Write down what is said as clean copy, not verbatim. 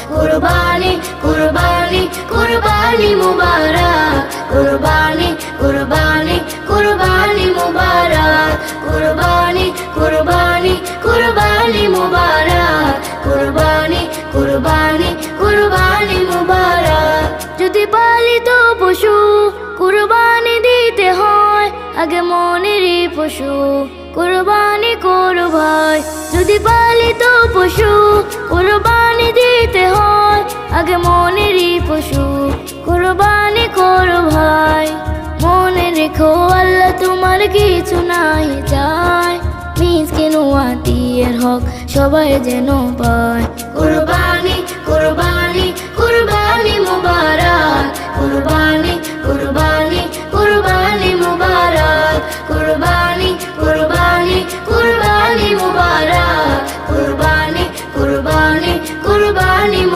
কুরবানি কুরবানি কুরবানি মুবারক কুরবানি কুরবানি কুরবানি মুবারক কুরবানি কুরবানি কুরবানি মুবারক কুরবানি কুরবানি কুরবানি মুবারক যদি পালিত পশু কুরবানি দিতে হয় আগে মনেরই পশু কুরবানি করো ভাই যদি পালিত পশু কুরবানি দিতে হয় আগে মনেরই পশু কুরবানি করো ভাই মনে রেখো আল্লাহ তোমার কিছু নাই চায় মিসকিন ও আত্মীয়ের হক সবাই যেন পায় কুরবানি